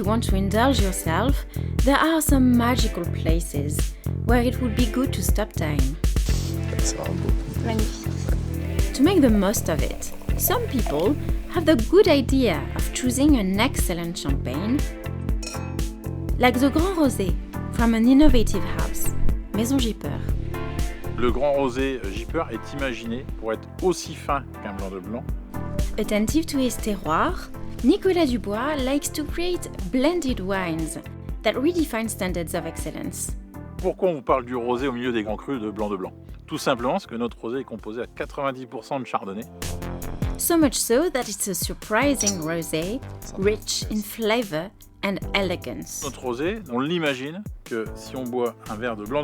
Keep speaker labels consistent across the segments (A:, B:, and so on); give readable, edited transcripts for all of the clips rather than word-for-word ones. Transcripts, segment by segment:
A: want to indulge yourself, there are some magical places where it would be good to stop time.
B: C'est vraiment beau.
C: Magnifique.
A: To make the most of it, some people have the good idea of choosing an excellent champagne, like the Grand Rosé from an innovative house, Maison Gipper.
D: Le Grand Rosé Gipper est imaginé pour être aussi fin qu'un blanc de blanc.
A: Attentive to his terroir, Nicolas Dubois likes to create blended wines that redefine standards of excellence.
D: Pourquoi on vous parle du rosé au milieu des grands crus de blanc de blanc? Tout simplement parce que notre rosé est composé à 90% de chardonnay.
A: So much so that it's a surprising rosé, rich in flavor and elegance.
D: Notre rosé, on l'imagine que si on boit un verre de blanc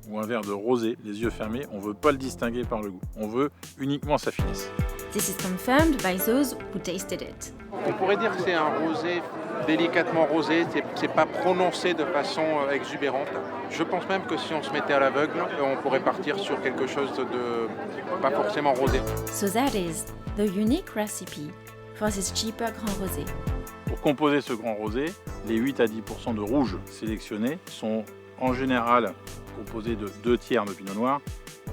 D: ou un verre de rosé, les yeux fermés, on ne veut pas le distinguer par le goût. On veut uniquement sa finesse.
A: This is confirmed by those who tasted it.
E: On pourrait dire que c'est un rosé délicatement rosé, c'est pas prononcé de façon exubérante. Je pense même que si on se mettait à l'aveugle, on pourrait partir sur quelque chose de pas forcément rosé.
A: So that is the unique recipe for this cheaper Grand Rosé.
D: Pour composer ce grand rosé, les 8 à 10% de rouge sélectionnés sont en général composés de 2 tiers de pinot noir,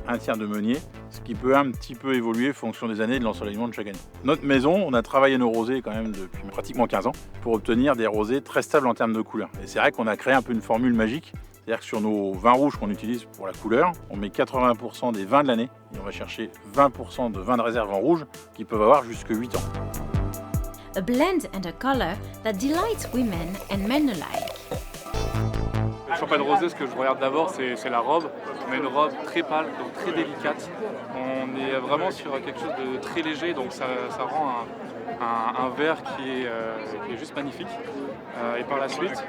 D: 1 tiers de meunier, ce qui peut un petit peu évoluer en fonction des années et de l'ensoleillement de chaque année. Notre maison, on a travaillé nos rosés quand même depuis pratiquement 15 ans pour obtenir des rosés très stables en termes de couleur. Et c'est vrai qu'on a créé un peu une formule magique, c'est-à-dire que sur nos vins rouges qu'on utilise pour la couleur, on met 80% des vins de l'année et on va chercher 20% de vins de réserve en rouge qui peuvent avoir jusque 8 ans.
A: A blend and a color that delights women and men alike.
F: Le champagne rosé, ce que je regarde d'abord, c'est la robe. On a une robe très pâle, donc très délicate. On est vraiment sur quelque chose de très léger, donc ça rend un verre qui est juste magnifique. Et par la suite,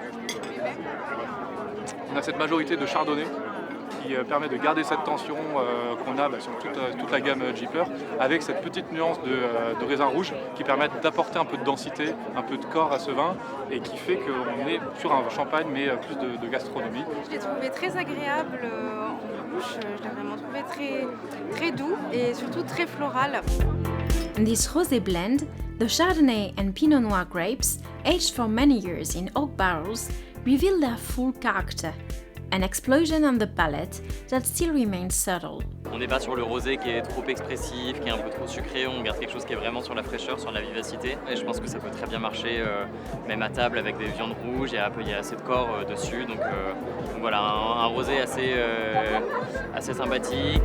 F: on a cette majorité de chardonnay qui permet de garder cette tension qu'on a sur toute la gamme Gipper, avec cette petite nuance de raisin rouge qui permet d'apporter un peu de densité, un peu de corps à ce vin et qui fait qu'on est sur un champagne mais plus de gastronomie.
C: Je l'ai trouvé très agréable en bouche, je l'ai vraiment trouvé très doux et surtout très floral.
A: In this rosé blend, the Chardonnay and Pinot Noir grapes, aged for many years in oak barrels, reveal their full character. An explosion on the palate that still remains subtle.
G: On n'est pas sur le rosé qui est trop expressif, qui est un peu trop sucré, on garde quelque chose qui est vraiment sur la fraîcheur, sur la vivacité. Et je pense que ça peut très bien marcher, même à table avec des viandes rouges, il y a assez de corps dessus. Donc voilà, un rosé assez sympathique.